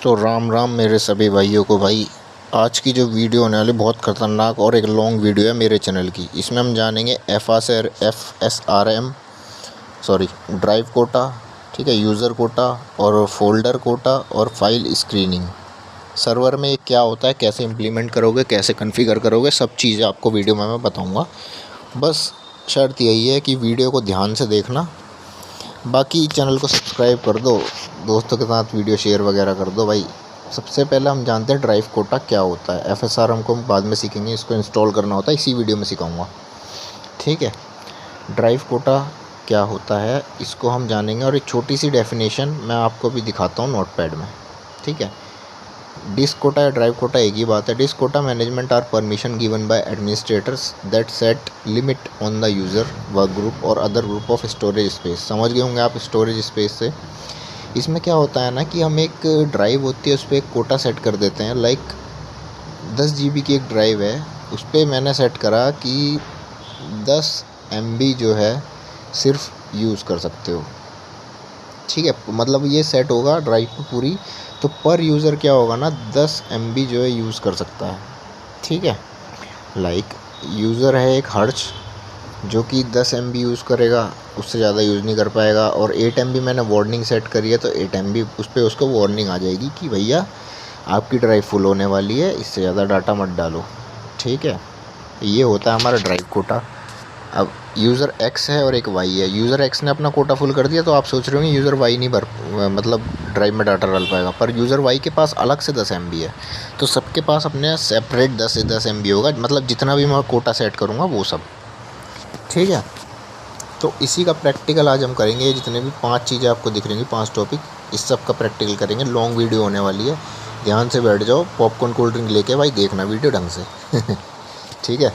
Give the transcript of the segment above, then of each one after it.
तो राम राम मेरे सभी भाइयों को। भाई आज की जो वीडियो होने वाली बहुत ख़तरनाक और एक लॉन्ग वीडियो है मेरे चैनल की। इसमें हम जानेंगे FSRM ड्राइव कोटा, ठीक है, यूज़र कोटा और फोल्डर कोटा और फाइल स्क्रीनिंग। सर्वर में ये क्या होता है, कैसे इम्प्लीमेंट करोगे, कैसे कॉन्फ़िगर करोगे, सब चीज़ें आपको वीडियो में मैं बताऊँगा। बस शर्त यही है कि वीडियो को ध्यान से देखना, बाकी चैनल को सब्सक्राइब कर दो, दोस्तों के साथ वीडियो शेयर वगैरह कर दो। भाई सबसे पहले हम जानते हैं ड्राइव कोटा क्या होता है। FSRM को हम बाद में सीखेंगे, इसको इंस्टॉल करना होता है, इसी वीडियो में सिखाऊंगा, ठीक है। ड्राइव कोटा क्या होता है इसको हम जानेंगे और एक छोटी सी डेफिनेशन मैं आपको भी दिखाता हूँ नोटपैड में, ठीक है। डिस्क कोटा या ड्राइव कोटा एक ही बात है। Disk quota management are permission given by administrators that set limit on the user work group और other group of storage space. समझ गए होंगे आप स्टोरेज स्पेस से। इसमें क्या होता है ना कि हम एक ड्राइव होती है उस पर एक कोटा सेट कर देते हैं। लाइक 10 GB की एक ड्राइव है, उस पर मैंने सेट करा कि 10 MB जो है सिर्फ यूज़ कर सकते हो, ठीक है। मतलब ये सेट होगा ड्राइव पर पूरी, तो पर यूज़र क्या होगा ना 10 MB जो है यूज़ कर सकता है, ठीक है। लाइक यूज़र है एक हर्ष जो कि 10 MB यूज़ करेगा, उससे ज़्यादा यूज़ नहीं कर पाएगा। और 8 MB मैंने वार्निंग सेट करी है, तो 8 MB उस पर उसको वार्निंग आ जाएगी कि भैया आपकी ड्राइव फुल होने वाली है, इससे ज़्यादा डाटा मत डालो, ठीक है। ये होता है हमारा ड्राइव कोटा। अब यूज़र X है और एक Y है। यूज़र X ने अपना कोटा फुल कर दिया, तो आप सोच रहे होंगे यूज़र Y नहीं मतलब ड्राइव में डाटा डाल पाएगा, पर यूज़र Y के पास अलग से 10 MB है, तो सबके पास अपने सेपरेट 10 से 10 MB होगा। मतलब जितना भी मैं कोटा सेट करूँगा वो सब, ठीक है। तो इसी का प्रैक्टिकल आज हम करेंगे। ये जितने भी 5 चीज़ें आपको दिख रही हैं, 5 टॉपिक, इस सब का प्रैक्टिकल करेंगे। लॉन्ग वीडियो होने वाली है, ध्यान से बैठ जाओ, पॉपकॉर्न कोल्ड ड्रिंक लेके भाई देखना वीडियो ढंग से ठीक है,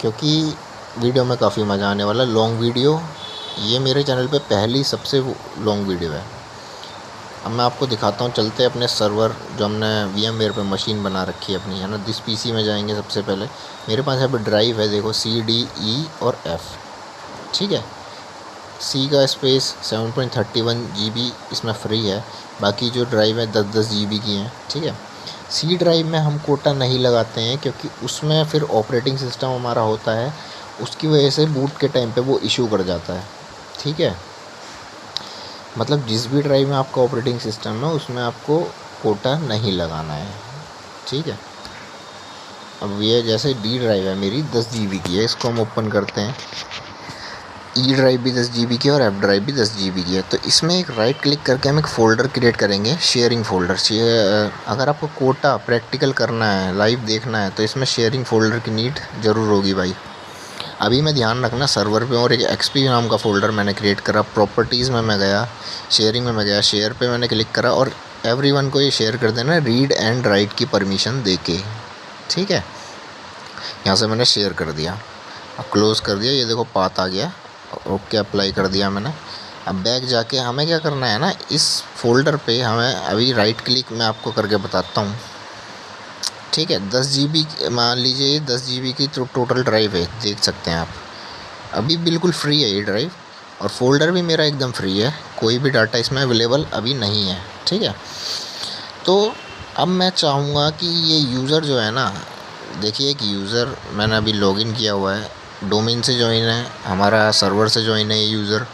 क्योंकि वीडियो में काफ़ी मज़ा आने वाला है। लॉन्ग वीडियो, ये मेरे चैनल पे पहली सबसे लॉन्ग वीडियो है। अब मैं आपको दिखाता हूँ, चलते हैं अपने सर्वर जो हमने VMware पे मशीन बना रखी है अपनी, है ना। दिस PC में जाएंगे सबसे पहले। मेरे पास यहाँ पे ड्राइव है, देखो C D E और F, ठीक है। C का स्पेस 7.31 GB इसमें फ्री है, बाकी जो ड्राइव है 10-10 GB की हैं, ठीक है। C ड्राइव में हम कोटा नहीं लगाते हैं क्योंकि उसमें फिर ऑपरेटिंग सिस्टम हमारा होता है, उसकी वजह से बूट के टाइम पे वो इशू कर जाता है, ठीक है। मतलब जिस भी ड्राइव में आपका ऑपरेटिंग सिस्टम है उसमें आपको कोटा नहीं लगाना है, ठीक है। अब ये जैसे D ड्राइव है मेरी 10 GB की है, इसको हम ओपन करते हैं। E ड्राइव भी 10 GB की है और F ड्राइव भी 10 GB की है। तो इसमें एक राइट क्लिक करके हम एक फ़ोल्डर क्रिएट करेंगे, शेयरिंग फ़ोल्डर। अगर आपको कोटा प्रैक्टिकल करना है, लाइव देखना है, तो इसमें शेयरिंग फ़ोल्डर की नीड ज़रूर होगी भाई। अभी मैं ध्यान रखना सर्वर पे, और एक XP नाम का फ़ोल्डर मैंने क्रिएट करा। प्रॉपर्टीज़ में मैं गया, शेयरिंग में मैं गया, शेयर पे मैंने क्लिक करा और एवरीवन को ये शेयर कर देना रीड एंड राइट की परमिशन दे के, ठीक है। यहाँ से मैंने शेयर कर दिया, अब क्लोज़ कर दिया। ये देखो पाथ आ गया, ओके अप्लाई कर दिया मैंने। अब बैक जाके हमें क्या करना है ना, इस फोल्डर पे हमें अभी राइट क्लिक मैं आपको करके बताता हूँ, ठीक है। 10 GB मान लीजिए, 10 GB की तो टोटल ड्राइव है, देख सकते हैं आप। अभी बिल्कुल फ्री है ये ड्राइव, और फोल्डर भी मेरा एकदम फ्री है, कोई भी डाटा इसमें अवेलेबल अभी नहीं है, ठीक है। तो अब मैं चाहूँगा कि ये यूज़र जो है ना, देखिए एक यूज़र मैंने अभी लॉगिन किया हुआ है, डोमेन से ज्वाइन है, हमारा सर्वर से ज्वाइन है ये यूज़र,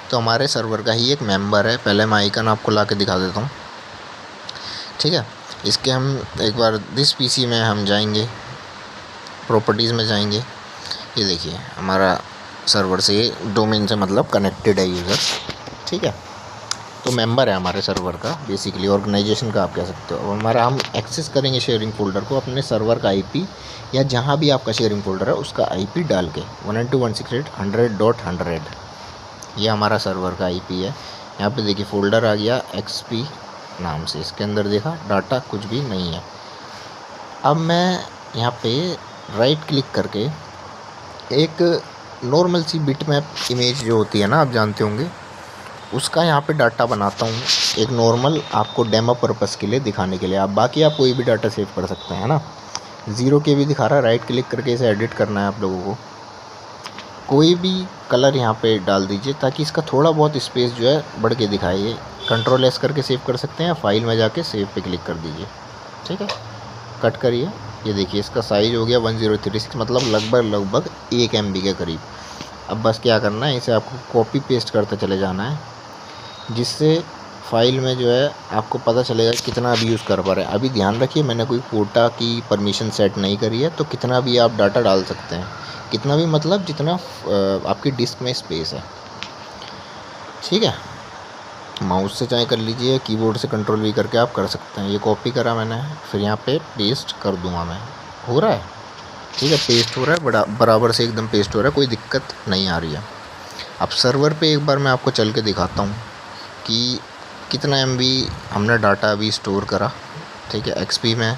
तो हमारे सर्वर का ही एक मेंबर है। पहले मैं आइकन आपको ला के दिखा देता हूँ, ठीक है। इसके हम एक बार दिस PC में हम जाएंगे, प्रॉपर्टीज़ में जाएंगे। ये देखिए हमारा सर्वर से, ये डोमेन से मतलब कनेक्टेड है यूज़र, ठीक है। तो मेंबर है हमारे सर्वर का, बेसिकली ऑर्गेनाइजेशन का आप कह सकते हो। अब हमारा हम एक्सेस करेंगे शेयरिंग फ़ोल्डर को, अपने सर्वर का IP या जहाँ भी आपका शेयरिंग फ़ोल्डर है उसका IP डाल के 192.168.100, ये हमारा सर्वर का IP है। यहाँ पे देखिए फ़ोल्डर आ गया XP नाम से, इसके अंदर देखा डाटा कुछ भी नहीं है। अब मैं यहाँ पे राइट क्लिक करके एक नॉर्मल सी बिटमैप इमेज जो होती है ना, आप जानते होंगे, उसका यहाँ पे डाटा बनाता हूँ, एक नॉर्मल आपको डेमो पर्पस के लिए दिखाने के लिए। आप बाकी आप कोई भी डाटा सेव कर सकते हैं, है ना। 0 KB दिखा रहा है, राइट क्लिक करके इसे एडिट करना है आप लोगों को। कोई भी कलर यहाँ पे डाल दीजिए ताकि इसका थोड़ा बहुत स्पेस जो है बढ़ के दिखाए। कंट्रोल एस करके सेव कर सकते हैं, फाइल में जाके सेव पे क्लिक कर दीजिए। ठीक है, कट करिए। ये देखिए इसका साइज़ हो गया 1036, मतलब लगभग 1 MB के करीब। अब बस क्या करना है, इसे आपको कॉपी पेस्ट करते चले जाना है, जिससे फाइल में जो है आपको पता चलेगा कितना अभी यूज़ कर पा रहे हैं। अभी ध्यान रखिए मैंने कोई कोटा की परमिशन सेट नहीं करी है, तो कितना भी आप डाटा डाल सकते हैं। कितना भी मतलब जितना आपकी डिस्क में स्पेस है। ठीक है, माउस से चाहे कर लीजिए, कीबोर्ड से कंट्रोल भी करके आप कर सकते हैं। ये कॉपी करा मैंने, फिर यहाँ पे पेस्ट कर दूँगा मैं। हो रहा है, ठीक है, पेस्ट हो रहा है, बराबर से एकदम पेस्ट हो रहा है, कोई दिक्कत नहीं आ रही है। अब सर्वर पे एक बार मैं आपको चल के दिखाता हूँ कि कितना MB हमने डाटा अभी स्टोर करा। ठीक है, XP में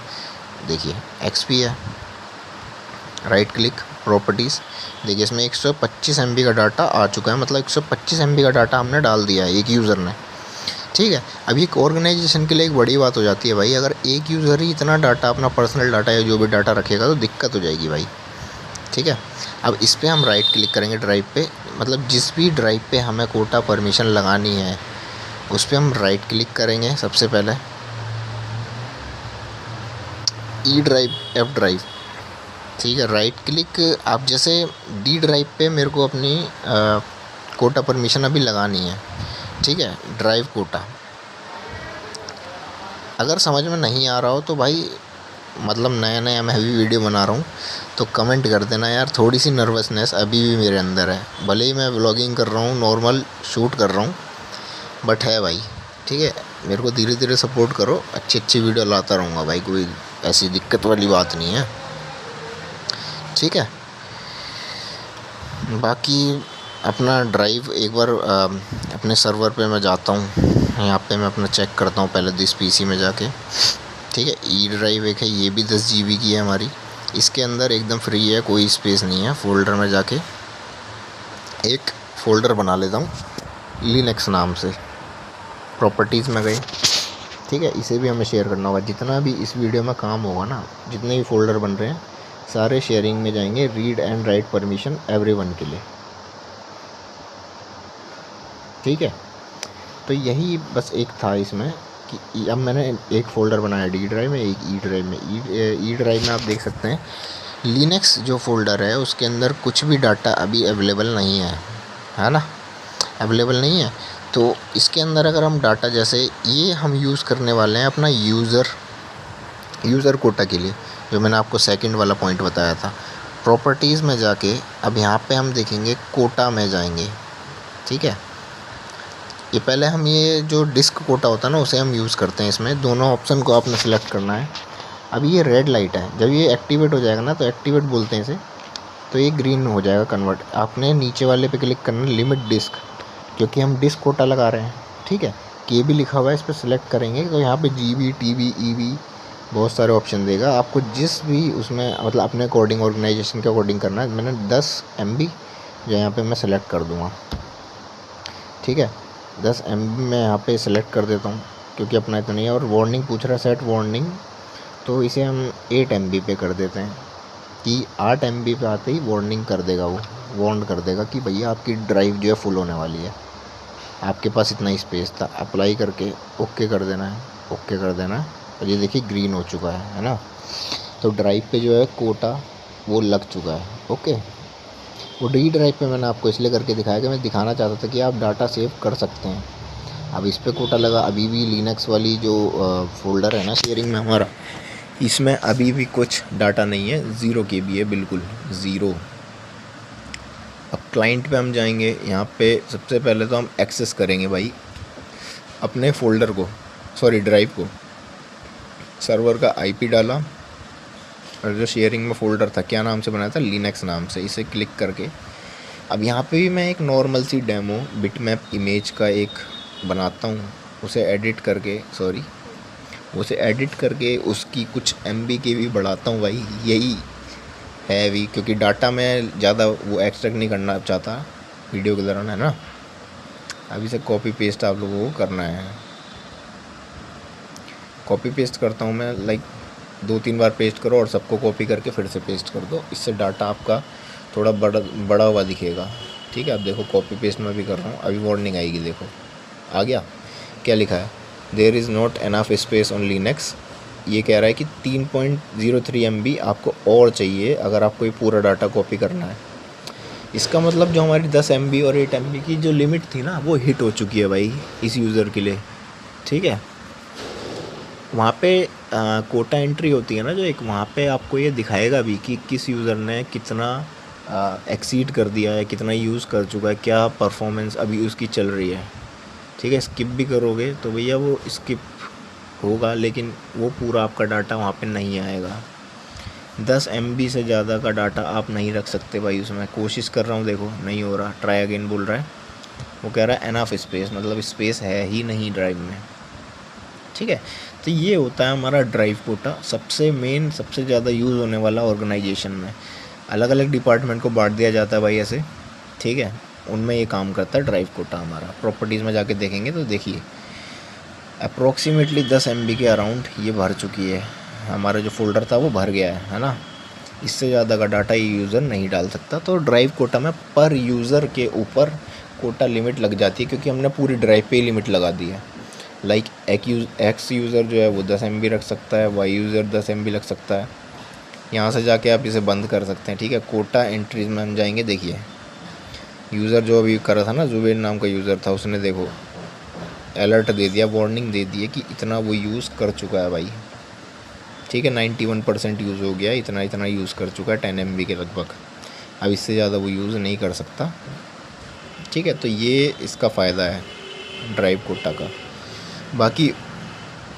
देखिए XP है, राइट क्लिक प्रॉपर्टीज़, देखिए इसमें 125 MB का डाटा आ चुका है, मतलब 125 MB का डाटा हमने डाल दिया है एक यूज़र ने। ठीक है, अब एक ऑर्गेनाइजेशन के लिए एक बड़ी बात हो जाती है भाई, अगर एक यूज़र ही इतना डाटा, अपना पर्सनल डाटा या जो भी डाटा रखेगा तो दिक्कत हो जाएगी भाई। ठीक है, अब इस पर हम राइट क्लिक करेंगे ड्राइव पे, मतलब जिस भी ड्राइव पे हमें कोटा परमिशन लगानी है उस पर हम राइट क्लिक करेंगे। सबसे पहले ई ड्राइव, F ड्राइव। ठीक है, राइट क्लिक। आप जैसे D ड्राइव पे मेरे को अपनी कोटा परमिशन अभी लगानी है। ठीक है, ड्राइव कोटा। अगर समझ में नहीं आ रहा हो तो भाई, मतलब नया नया मैं अभी वीडियो बना रहा हूँ, तो कमेंट कर देना यार। थोड़ी सी नर्वसनेस अभी भी मेरे अंदर है, भले ही मैं व्लॉगिंग कर रहा हूँ, नॉर्मल शूट कर रहा हूँ, बट है भाई। ठीक है, मेरे को धीरे धीरे सपोर्ट करो, अच्छी अच्छी वीडियो लाता रहूँगा भाई, कोई ऐसी दिक्कत वाली बात नहीं है। ठीक है, बाकी अपना ड्राइव एक बार अपने सर्वर पे मैं जाता हूँ, यहाँ पे मैं अपना चेक करता हूँ पहले दिस PC में जाके। ठीक है, ई ड्राइव एक है, ये भी 10 GB की है हमारी, इसके अंदर एकदम फ्री है, कोई स्पेस नहीं है। फ़ोल्डर में जाके एक फ़ोल्डर बना लेता हूँ लिनक्स नाम से, प्रॉपर्टीज़ में गए। ठीक है, इसे भी हमें शेयर करना होगा। जितना भी इस वीडियो में काम होगा ना, जितने भी फ़ोल्डर बन रहे हैं सारे शेयरिंग में जाएंगे, read and write permission everyone के लिए। ठीक है, तो यही बस एक था इसमें कि अब मैंने एक फ़ोल्डर बनाया D ड्राइव में, एक ई ड्राइव में। ई ड्राइव में आप देख सकते हैं लिनक्स जो फ़ोल्डर है उसके अंदर कुछ भी डाटा अभी अवेलेबल नहीं है ना, अवेलेबल नहीं है। तो इसके अंदर अगर हम डाटा, जैसे ये हम यूज़ करने वाले हैं अपना यूज़र कोटा के लिए, जो मैंने आपको सेकंड वाला पॉइंट बताया था। प्रॉपर्टीज़ में जाके अब यहाँ पे हम देखेंगे कोटा में जाएंगे। ठीक है, ये पहले हम ये जो डिस्क कोटा होता है ना उसे हम यूज़ करते हैं। इसमें दोनों ऑप्शन को आपने सेलेक्ट करना है। अब ये रेड लाइट है, जब ये एक्टिवेट हो जाएगा ना, तो एक्टिवेट बोलते हैं इसे, तो ये ग्रीन हो जाएगा कन्वर्ट। आपने नीचे वाले पे क्लिक करना है, लिमिट डिस्क, क्योंकि हम डिस्क कोटा लगा रहे हैं। ठीक है, KB लिखा हुआ है, इस पर सेलेक्ट करेंगे तो यहाँ पे GB, TB, EB बहुत सारे ऑप्शन देगा आपको, जिस भी उसमें मतलब अपने अकॉर्डिंग, ऑर्गेनाइजेशन के अकॉर्डिंग करना है। मैंने 10 MB जो यहाँ पे मैं सेलेक्ट कर दूँगा। ठीक है, 10 MB में यहाँ पे सेलेक्ट कर देता हूँ, क्योंकि अपना इतना नहीं है। और वार्निंग पूछ रहा है, सेट वार्निंग, तो इसे हम 8 MB पे कर देते हैं कि 8 MB पे आते ही वार्निंग कर देगा, वो वार्न कर देगा कि भैया आपकी ड्राइव जो है फुल होने वाली है, आपके पास इतना ही स्पेस था। अप्लाई करके ओके कर देना है, ओके कर देना है, और ये देखिए ग्रीन हो चुका है ना। तो ड्राइव पे जो है कोटा वो लग चुका है। ओके, वो D ड्राइव पे मैंने आपको इसलिए करके दिखाया कि मैं दिखाना चाहता था कि आप डाटा सेव कर सकते हैं। अब इस पे कोटा लगा। अभी भी लिनक्स वाली जो फ़ोल्डर है ना शेयरिंग में हमारा, इसमें अभी भी कुछ डाटा नहीं है, 0 KB है, बिल्कुल 0। अब क्लाइंट पे हम जाएंगे, यहाँ पे सबसे पहले तो हम एक्सेस करेंगे भाई अपने फ़ोल्डर को, सॉरी ड्राइव को। सर्वर का IP डाला, और जो शेयरिंग में फ़ोल्डर था, क्या नाम से बनाया था, लिनक्स नाम से, इसे क्लिक करके अब यहाँ पे भी मैं एक नॉर्मल सी डेमो बिटमैप इमेज का एक बनाता हूँ, उसे एडिट करके उसकी कुछ MB की भी बढ़ाता हूँ भाई। यही है अभी, क्योंकि डाटा मैं ज़्यादा वो एक्सट्रैक्ट नहीं करना चाहता वीडियो के दौरान, है ना। अभी से कॉपी पेस्ट आप लोगों को करना है। कॉपी पेस्ट करता हूँ मैं, लाइक 2-3 बार पेस्ट करो और सबको कॉपी करके फिर से पेस्ट कर दो, इससे डाटा आपका थोड़ा बड़ा हुआ दिखेगा। ठीक है, अब देखो कॉपी पेस्ट मैं भी कर रहा हूँ, अभी वार्निंग आएगी, देखो आ गया। क्या लिखा है, there is not enough space on Linux. ये कह रहा है कि 3.03 MB आपको और चाहिए अगर आपको ये पूरा डाटा कॉपी करना है। इसका मतलब जो हमारी 10 MB और 8 MB की जो लिमिट थी ना, वो हिट हो चुकी है भाई इस यूज़र के लिए। ठीक है, वहाँ पे कोटा एंट्री होती है ना जो एक, वहाँ पे आपको ये दिखाएगा भी कि किस यूज़र ने कितना एक्सीड कर दिया है, कितना यूज़ कर चुका है, क्या परफॉर्मेंस अभी उसकी चल रही है। ठीक है, स्किप भी करोगे तो भैया वो स्किप होगा, लेकिन वो पूरा आपका डाटा वहाँ पे नहीं आएगा। 10 MB से ज़्यादा का डाटा आप नहीं रख सकते भाई उसमें। कोशिश कर रहा हूँ, देखो नहीं हो रहा, ट्राई अगेन बोल रहा है। वो कह रहा है एनफ स्पेस, मतलब स्पेस है ही नहीं ड्राइव में। ठीक है, तो ये होता है हमारा ड्राइव कोटा, सबसे मेन, सबसे ज़्यादा यूज़ होने वाला ऑर्गेनाइजेशन में। अलग अलग डिपार्टमेंट को बांट दिया जाता है भाई ऐसे। ठीक है, उनमें ये काम करता है ड्राइव कोटा हमारा। प्रॉपर्टीज़ में जाके देखेंगे तो देखिए अप्रोक्सीमेटली 10 MB के अराउंड ये भर चुकी है। हमारा जो फोल्डर था वो भर गया है ना। इससे ज़्यादा का डाटा ये यूज़र नहीं डाल सकता। तो ड्राइव कोटा में पर यूज़र के ऊपर कोटा लिमिट लग जाती है, क्योंकि हमने पूरी ड्राइव पे ही लिमिट लगा दी है। लाइक एक्स यूज़र जो है वो 10 MB रख सकता है, वाई यूज़र 10 MB रख सकता है। यहाँ से जाके आप इसे बंद कर सकते हैं। ठीक है, कोटा एंट्रीज में हम जाएंगे। देखिए यूज़र जो अभी कर रहा था ना, जुबेर नाम का यूज़र था, उसने देखो अलर्ट दे दिया, वार्निंग दे दी है कि इतना वो यूज़ कर चुका है भाई। ठीक है, 91% यूज़ हो गया, इतना इतना यूज़ कर चुका है 10 MB के लगभग। अब इससे ज़्यादा वो यूज़ नहीं कर सकता। ठीक है, तो ये इसका फ़ायदा है ड्राइव कोटा का। बाकी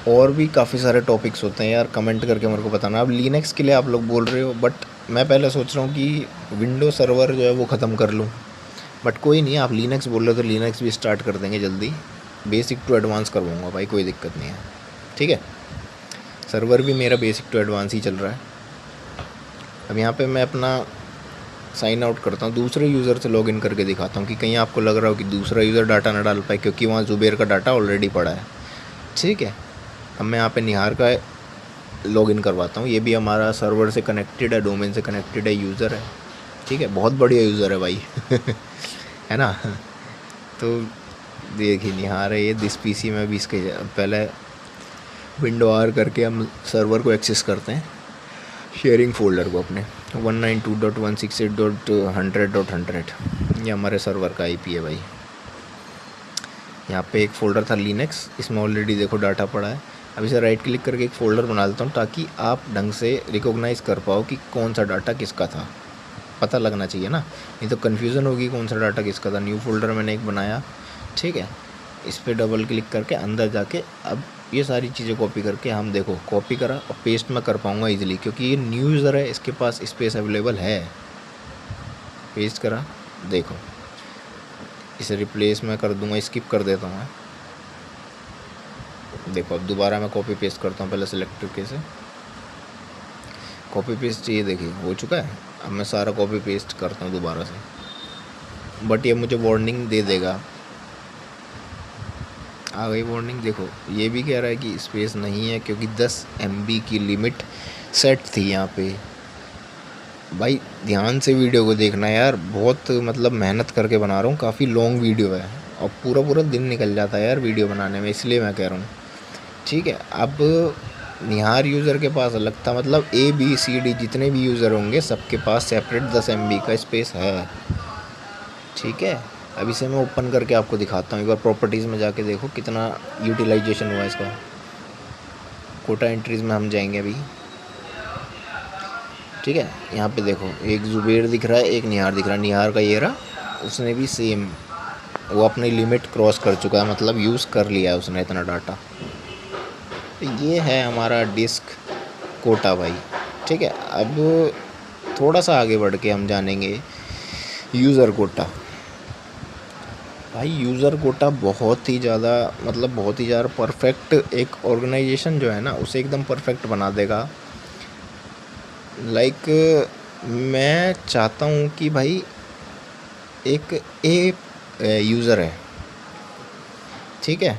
और भी काफ़ी सारे टॉपिक्स होते हैं यार, कमेंट करके मेरे को बताना। अब लिनक्स के लिए आप लोग बोल रहे हो, बट मैं पहले सोच रहा हूँ कि विंडो सर्वर जो है वो ख़त्म कर लूँ, बट कोई नहीं, आप लिनक्स बोल रहे हो तो लिनक्स भी स्टार्ट कर देंगे जल्दी। बेसिक टू एडवांस करवाऊँगा भाई, कोई दिक्कत नहीं है। ठीक है, सर्वर भी मेरा बेसिक टू एडवांस ही चल रहा है। अब यहाँ पे मैं अपना साइन आउट करता हूँ, दूसरे यूज़र से लॉगिन करके दिखाता हूँ कि कहीं आपको लग रहा हो कि दूसरा यूज़र डाटा ना डाल पाए, क्योंकि वहाँ जुबेर का डाटा ऑलरेडी पड़ा है। ठीक है, अब मैं यहाँ पे निहार का लॉगिन करवाता हूँ। ये भी हमारा सर्वर से कनेक्टेड है, डोमेन से कनेक्टेड है, यूज़र है। ठीक है, बहुत बढ़िया यूज़र है भाई है ना। तो देखिए निहार है ये, दिस PC में भी इसके पहले विंडो आर करके हम सर्वर को एक्सेस करते हैं, शेयरिंग फोल्डर को अपने 192.168.100.100। ये हमारे सर्वर का IP है भाई। यहाँ पे एक फ़ोल्डर था लिनक्स, इसमें ऑलरेडी देखो डाटा पड़ा है। अब इसे राइट क्लिक करके एक फ़ोल्डर बना लेता हूँ, ताकि आप ढंग से रिकॉग्नाइज़ कर पाओ कि कौन सा डाटा किसका था। पता लगना चाहिए ना, नहीं तो कन्फ्यूज़न होगी कौन सा डाटा किसका था। न्यू फोल्डर मैंने एक बनाया। ठीक है, इस पर डबल क्लिक करके अंदर जाके अब ये सारी चीज़ें कॉपी करके हम देखो कॉपी करा और पेस्ट मैं कर पाऊँगा ईजिली, क्योंकि ये न्यू यूज़र है, इसके पास स्पेस अवेलेबल है। पेस्ट करा, देखो इसे रिप्लेस मैं कर दूंगा, स्किप कर देता हूँ मैं। देखो अब दोबारा मैं कॉपी पेस्ट करता हूँ, पहले सेलेक्ट करके से कॉपी पेस्ट, ये देखिए हो चुका है। अब मैं सारा कॉपी पेस्ट करता हूँ दोबारा से, बट ये मुझे वार्निंग दे देगा। आ गई वार्निंग, देखो ये भी कह रहा है कि स्पेस नहीं है, क्योंकि 10 MB की लिमिट सेट थी यहाँ पे। भाई ध्यान से वीडियो को देखना यार, बहुत मतलब मेहनत करके बना रहा हूँ, काफ़ी लॉन्ग वीडियो है और पूरा पूरा दिन निकल जाता है यार वीडियो बनाने में, इसलिए मैं कह रहा हूँ। ठीक है, अब निहार यूज़र के पास अलग था, मतलब ABCD जितने भी यूज़र होंगे सबके पास सेपरेट 10 MB का स्पेस है। ठीक है, अब इसे मैं ओपन करके आपको दिखाता हूँ। एक बार प्रॉपर्टीज़ में जाके देखो कितना यूटिलाइजेशन हुआ इसका। कोटा एंट्रीज़ में हम जाएंगे अभी। ठीक है, यहाँ पे देखो एक जुबेर दिख रहा है, एक निहार दिख रहा है। निहार का ये रहा, उसने भी सेम, वो अपनी लिमिट क्रॉस कर चुका है, मतलब यूज़ कर लिया है उसने इतना डाटा। तो ये है हमारा डिस्क कोटा भाई। ठीक है, अब थोड़ा सा आगे बढ़ के हम जानेंगे यूज़र कोटा। भाई यूज़र कोटा बहुत ही ज़्यादा, मतलब बहुत ही ज़्यादा परफेक्ट, एक ऑर्गेनाइजेशन जो है ना उसे एकदम परफेक्ट बना देगा। लाइक मैं चाहता हूँ कि भाई एक यूज़र है, ठीक है।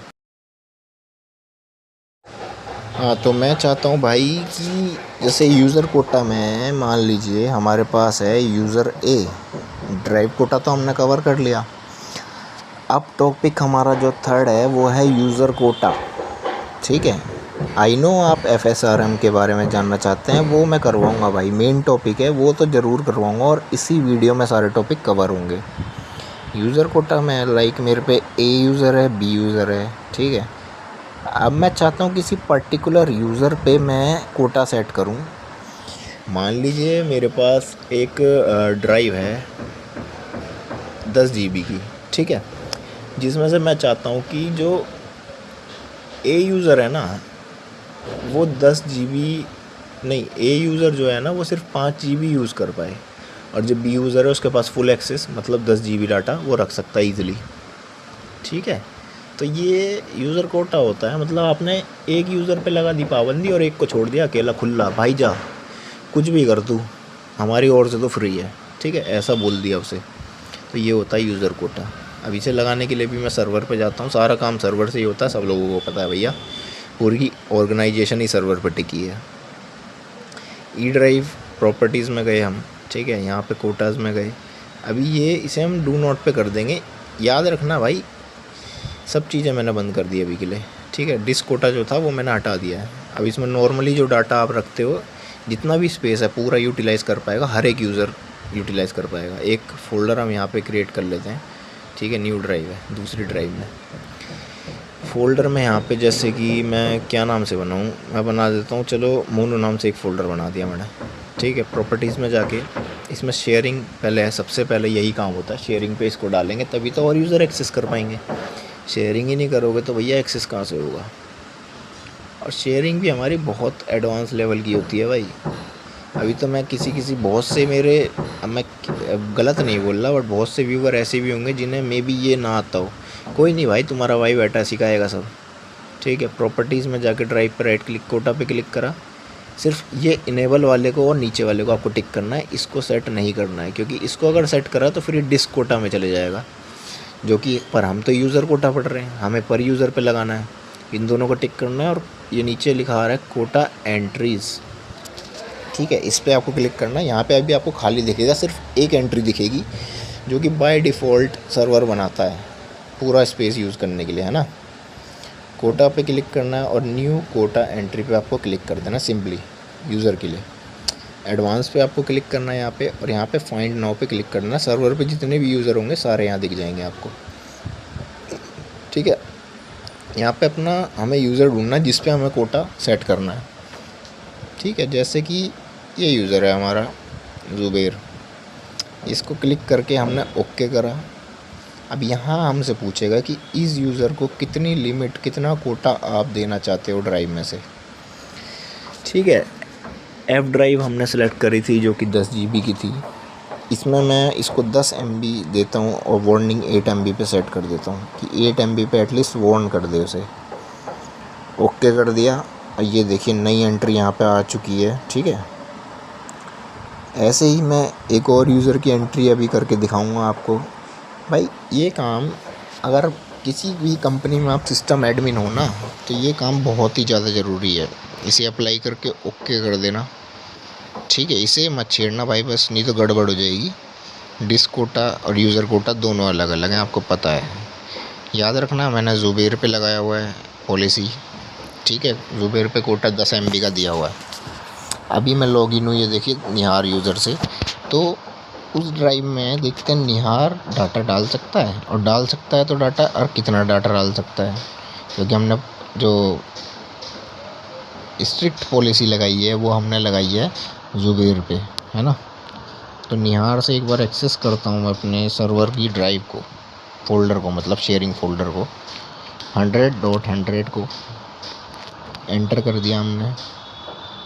हाँ, तो मैं चाहता हूँ भाई कि जैसे यूज़र कोटा में मान लीजिए हमारे पास है यूज़र A। ड्राइव कोटा तो हमने कवर कर लिया। अब टॉपिक हमारा जो थर्ड है वो है यूज़र कोटा। ठीक है, आई नो आप FSRM के बारे में जानना चाहते हैं, वो मैं करवाऊँगा भाई, मेन टॉपिक है वो तो ज़रूर करवाऊँगा और इसी वीडियो में सारे टॉपिक कवर होंगे। यूज़र कोटा में लाइक मेरे पे A यूज़र है, B यूज़र है, ठीक है। अब मैं चाहता हूँ किसी पर्टिकुलर यूज़र पे मैं कोटा सेट करूँ। मान लीजिए मेरे पास एक ड्राइव है 10 GB की, ठीक है, जिसमें से मैं चाहता हूँ कि जो A यूज़र है ना वो 10 GB नहीं, A यूज़र जो है ना वो सिर्फ 5 GB यूज़ कर पाए, और जो B यूज़र है उसके पास फुल एक्सेस मतलब 10 GB डाटा वो रख सकता है ईज़िली। ठीक है, तो ये यूज़र कोटा होता है, मतलब आपने एक यूज़र पे लगा दी पाबंदी और एक को छोड़ दिया अकेला खुला, भाई जा कुछ भी कर तू, हमारी ओर से तो फ्री है। ठीक है, ऐसा बोल दिया उसे, तो ये होता है यूज़र कोटा। अब इसे लगाने के लिए भी मैं सर्वर पे जाता हूँ, सारा काम सर्वर से ही होता है, सब लोगों को पता है भैया, पूरी ऑर्गेनाइजेशन ही सर्वर पर टिकी है। ई ड्राइव प्रॉपर्टीज़ में गए हम, ठीक है, यहाँ पे कोटाज़ में गए, अभी ये इसे हम डू नॉट पे कर देंगे। याद रखना भाई, सब चीज़ें मैंने बंद कर दी अभी के लिए। ठीक है, डिस्क कोटा जो था वो मैंने हटा दिया है। अब इसमें नॉर्मली जो डाटा आप रखते हो, जितना भी स्पेस है पूरा यूटिलाइज़ कर पाएगा, हर एक यूज़र यूटिलाइज़ कर पाएगा। एक फ़ोल्डर हम यहाँ पे क्रिएट कर लेते हैं, ठीक है, न्यू ड्राइव है दूसरी ड्राइव में। फ़ोल्डर में यहाँ पे जैसे कि मैं क्या नाम से बनाऊँ, मैं बना देता हूँ, चलो मोनो नाम से एक फ़ोल्डर बना दिया मैंने। ठीक है, प्रॉपर्टीज़ में जाके इसमें शेयरिंग पहले है, सबसे पहले यही काम होता है, शेयरिंग पे इसको डालेंगे तभी तो और यूज़र एक्सेस कर पाएंगे। शेयरिंग ही नहीं करोगे तो भैया एक्सेस कहाँ से होगा। और शेयरिंग भी हमारी बहुत एडवांस लेवल की होती है भाई। अभी तो मैं किसी बहुत से मेरे, अब मैं गलत नहीं बोल रहा, बट बहुत से व्यूवर ऐसे भी होंगे जिन्हें मे बी ये ना आता हो। कोई नहीं भाई, तुम्हारा भाई बैठा सिखाएगा सब। ठीक है, प्रॉपर्टीज़ में जाके ड्राइव पर राइट क्लिक, कोटा पे क्लिक करा, सिर्फ ये इनेबल वाले को और नीचे वाले को आपको टिक करना है, इसको सेट नहीं करना है, क्योंकि इसको अगर सेट करा तो फिर ये डिस्क कोटा में चले जाएगा, जो कि पर हम तो यूज़र कोटा पढ़ रहे हैं, हमें पर यूज़र पे लगाना है। इन दोनों को टिक करना है, और ये नीचे लिखा आ रहा है कोटा एंट्रीज़। ठीक है, इस पर आपको क्लिक करना है। यहाँ पे अभी आपको खाली दिखेगा, सिर्फ एक एंट्री दिखेगी, जो कि बाय डिफ़ॉल्ट सर्वर बनाता है पूरा स्पेस यूज़ करने के लिए, है ना। कोटा पे क्लिक करना है और न्यू कोटा एंट्री पे आपको क्लिक कर देना सिंपली यूज़र के लिए। एडवांस पे आपको क्लिक करना है यहाँ पे, और यहाँ पे फाइंड नाउ पे क्लिक करना है। सर्वर पे जितने भी यूज़र होंगे सारे यहाँ दिख जाएंगे आपको। ठीक है, यहाँ पे अपना हमें यूज़र ढूंढना है जिस पे हमें कोटा सेट करना है। ठीक है, जैसे कि ये यूज़र है हमारा ज़ुबैर, इसको क्लिक करके हमने ओके करा। अब यहाँ हमसे पूछेगा कि इस यूज़र को कितनी लिमिट, कितना कोटा आप देना चाहते हो ड्राइव में से। ठीक है, F ड्राइव हमने सेलेक्ट करी थी जो कि 10 GB की थी, इसमें मैं इसको 10 MB देता हूँ और वार्निंग 8 MB पे सेट कर देता हूँ कि 8 MB पे एटलीस्ट वार्न कर दे उसे। ओके कर दिया, और ये देखिए नई एंट्री यहाँ पे आ चुकी है। ठीक है, ऐसे ही मैं एक और यूज़र की एंट्री अभी करके दिखाऊँगा आपको। भाई ये काम, अगर किसी भी कंपनी में आप सिस्टम एडमिन हो ना, तो ये काम बहुत ही ज़्यादा ज़रूरी है। इसे अप्लाई करके ओके कर देना। ठीक है, इसे मत छेड़ना भाई बस, नहीं तो गड़बड़ हो जाएगी। डिस्क कोटा और यूज़र कोटा दोनों अलग अलग हैं, आपको पता है। याद रखना, मैंने ज़ुबैर पे लगाया हुआ है पॉलिसी। ठीक है, ज़ुबैर पे कोटा 10 MB का दिया हुआ है। अभी मैं लॉगिन हूँ, ये देखिए निहार यूज़र से, तो उस ड्राइव में देखते हैं निहार डाटा डाल सकता है, और डाल सकता है तो डाटा, और कितना डाटा डाल सकता है, क्योंकि हमने जो स्ट्रिक्ट पॉलिसी लगाई है वो हमने लगाई है ज़ुबैर पे, है ना। तो निहार से एक बार एक्सेस करता हूँ मैं अपने सर्वर की ड्राइव को, फ़ोल्डर को, मतलब शेयरिंग फ़ोल्डर को, 100.100 को एंटर कर दिया हमने।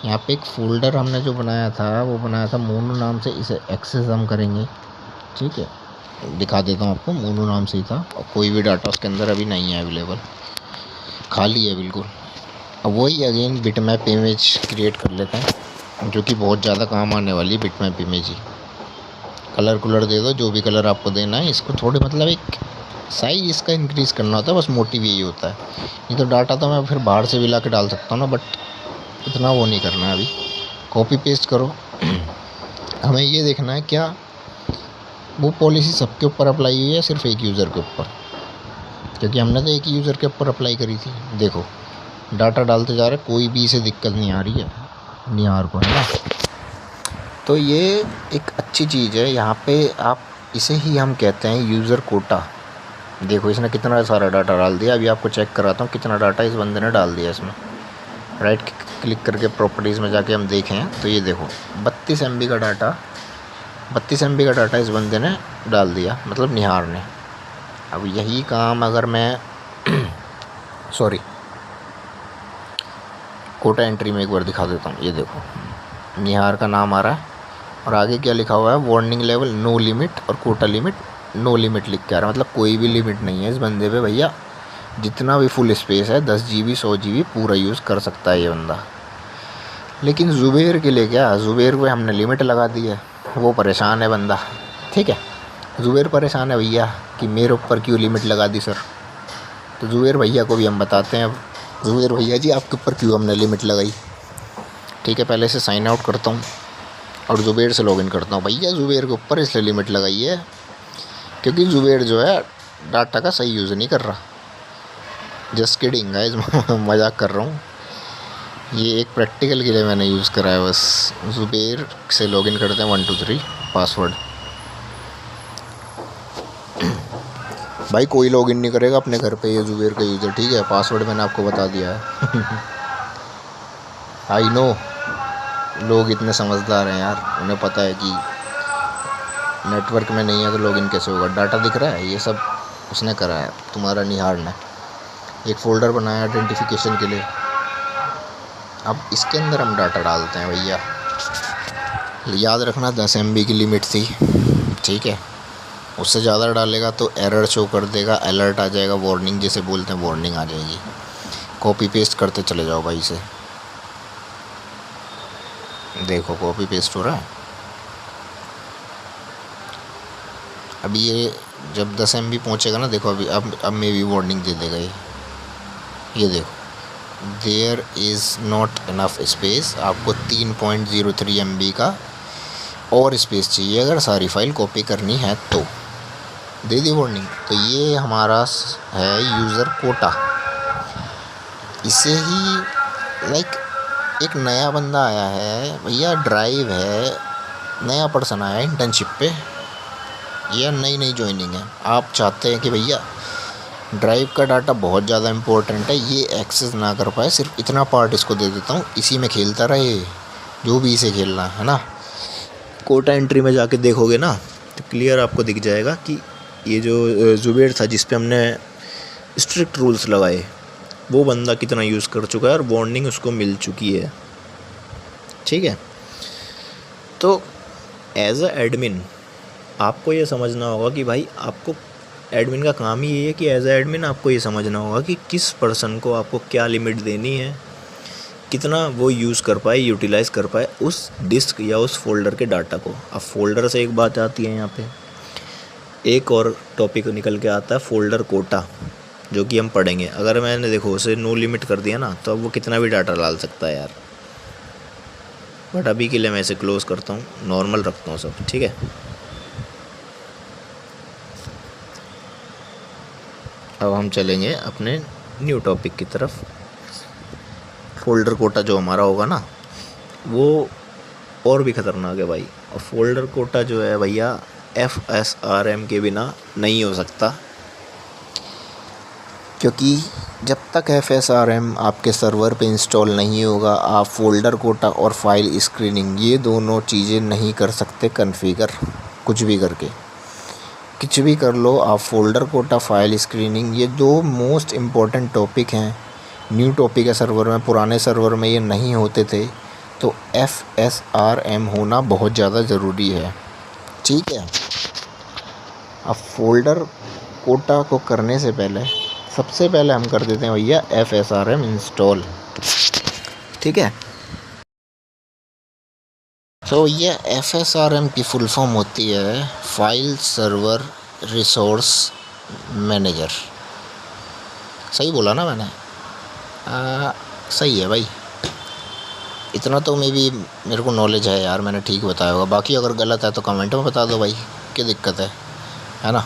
यहाँ पे एक फ़ोल्डर हमने जो बनाया था वो बनाया था मोनो नाम से, इसे एक्सेस हम करेंगे। ठीक है, दिखा देता हूँ आपको, मोनो नाम से ही था, और कोई भी डाटा उसके अंदर अभी नहीं है अवेलेबल, खाली है बिल्कुल। अब वही अगेन बिटमैप इमेज क्रिएट कर लेते हैं, जो कि बहुत ज़्यादा काम आने वाली बिटमैप इमेज ही। कलर कुलर दे दो, जो भी कलर आपको देना है। इसको थोड़े मतलब एक साइज़ इसका इंक्रीज़ करना होता है, बस मोटिव यही होता है। नहीं तो डाटा तो मैं फिर बाहर से भी ला के डाल सकता हूँ ना, बट इतना वो नहीं करना है अभी। कॉपी पेस्ट करो। हमें ये देखना है क्या वो पॉलिसी सबके ऊपर अप्लाई हुई है, सिर्फ एक यूज़र के ऊपर। क्योंकि हमने तो एक यूज़र के ऊपर अप्लाई करी थी। देखो डाटा डालते जा रहे, कोई भी इसे दिक्कत नहीं आ रही है निहार को, है ना। तो ये एक अच्छी चीज़ है। यहाँ पे आप इसे ही हम कहते हैं यूज़र कोटा। देखो इसने कितना सारा डाटा डाल दिया। अभी आपको चेक कराता हूँ कितना डाटा इस बंदे ने डाल दिया इसमें। राइट क्लिक करके प्रॉपर्टीज़ में जाके हम देखें तो ये देखो 32 MB का डाटा, 32 MB का डाटा इस बंदे ने डाल दिया, मतलब निहार ने। अब यही काम अगर मैं सॉरी कोटा एंट्री में एक बार दिखा देता हूँ। ये देखो निहार का नाम आ रहा है और आगे क्या लिखा हुआ है, वार्निंग लेवल नो लिमिट और कोटा लिमिट नो लिमिट लिख के आ रहा है। मतलब कोई भी लिमिट नहीं है इस बंदे पे भैया, जितना भी फुल स्पेस है 10 GB 100 GB पूरा यूज़ कर सकता है ये बंदा। लेकिन ज़ुबैर के लिए क्या, ज़ुबैर को हमने लिमिट लगा दी है, वो परेशान है बंदा। ठीक है, ज़ुबैर परेशान है भैया कि मेरे ऊपर क्यों लिमिट लगा दी सर। तो ज़ुबैर भैया को भी हम बताते हैं। अब ज़ुबैर भैया जी आपके ऊपर क्यों हमने लिमिट लगाई। ठीक है, पहले से साइन आउट करता हूँ और ज़ुबैर से लॉगिन करता हूँ। भैया ज़ुबैर के ऊपर इसलिए लिमिट लगाई है क्योंकि ज़ुबैर जो है डाटा का सही यूज़ नहीं कर रहा। जस्ट किडिंग गाइस, मजाक कर रहा हूँ। ये एक प्रैक्टिकल के लिए मैंने यूज़ करा है बस। ज़ुबैर से लॉगिन करते हैं 1 2 3 पासवर्ड। भाई कोई लॉगिन नहीं करेगा अपने घर पे ये ज़ुबैर का यूज़र। ठीक है, पासवर्ड मैंने आपको बता दिया है। आई नो लोग इतने समझदार हैं यार, उन्हें पता है कि नेटवर्क में नहीं है तो लॉगिन कैसे होगा। डाटा दिख रहा है, ये सब उसने करा है, तुम्हारा निहार ने। एक फ़ोल्डर बनाया आइडेंटिफिकेशन के लिए। अब इसके अंदर हम डाटा डालते हैं भैया। याद रखना 10 MB की लिमिट थी। ठीक है, उससे ज़्यादा डालेगा तो एरर शो कर देगा, अलर्ट आ जाएगा, वार्निंग जिसे बोलते हैं वार्निंग आ जाएगी। कॉपी पेस्ट करते चले जाओ भाई से। देखो कॉपी पेस्ट हो रहा है। अभी ये जब 10 MB पहुँचेगा ना, देखो अभी अब मे भी वार्निंग दे देगा ये देखो there is not enough space. आपको 3.03 MB का और स्पेस चाहिए अगर सारी फाइल कॉपी करनी है तो। दे दी वार्निंग। तो ये हमारा है यूज़र कोटा। इसे ही लाइक एक नया बंदा आया है भैया, ड्राइव है, नया पर्सन आया है इंटर्नशिप पे या नई ज्वाइनिंग है। आप चाहते हैं कि भैया ड्राइव का डाटा बहुत ज़्यादा इम्पोर्टेंट है, ये एक्सेस ना कर पाए, सिर्फ इतना पार्ट इसको दे देता हूँ, इसी में खेलता रहे जो भी इसे खेलना है ना। कोटा एंट्री में जाके देखोगे ना तो क्लियर आपको दिख जाएगा कि ये जो ज़ुबैर था जिस पे हमने स्ट्रिक्ट रूल्स लगाए, वो बंदा कितना यूज़ कर चुका है और वार्निंग उसको मिल चुकी है। ठीक है, तो एज अ एडमिन आपको ये समझना होगा कि भाई आपको एडमिन का काम ही ये है कि एज अ एडमिन आपको ये समझना होगा कि किस पर्सन को आपको क्या लिमिट देनी है, कितना वो यूज़ कर पाए, यूटिलाइज़ कर पाए उस डिस्क या उस फोल्डर के डाटा को। अब फोल्डर से एक बात आती है, यहाँ पे एक और टॉपिक निकल के आता है फोल्डर कोटा, जो कि हम पढ़ेंगे। अगर मैंने देखो उसे नो लिमिट कर दिया ना तो अब वो कितना भी डाटा डाल सकता है यार। बट अभी के लिए मैं इसे क्लोज़ करता हूँ, नॉर्मल रखता हूँ सब। ठीक है, अब हम चलेंगे अपने न्यू टॉपिक की तरफ। फोल्डर कोटा जो हमारा होगा ना वो और भी ख़तरनाक है भाई। और फोल्डर कोटा जो है भैया FSRM के बिना नहीं हो सकता, क्योंकि जब तक FSRM आपके सर्वर पे इंस्टॉल नहीं होगा आप फोल्डर कोटा और फाइल स्क्रीनिंग ये दोनों चीज़ें नहीं कर सकते कॉन्फ़िगर। कुछ भी करके कुछ भी कर लो आप, फोल्डर कोटा फाइल स्क्रीनिंग ये दो मोस्ट इम्पॉर्टेंट टॉपिक हैं। न्यू टॉपिक है सर्वर में, पुराने सर्वर में ये नहीं होते थे, तो FSRM होना बहुत ज़्यादा ज़रूरी है। ठीक है, अब फोल्डर कोटा को करने से पहले सबसे पहले हम कर देते हैं भैया FSRM इंस्टॉल। ठीक है, तो ये FSRM की फुल फॉर्म होती है फाइल सर्वर रिसोर्स मैनेजर। सही बोला ना मैंने? सही है भाई, इतना तो मे भी मेरे को नॉलेज है यार, मैंने ठीक बताया होगा। बाकी अगर गलत है तो कमेंट में बता दो भाई, क्या दिक्कत है ना।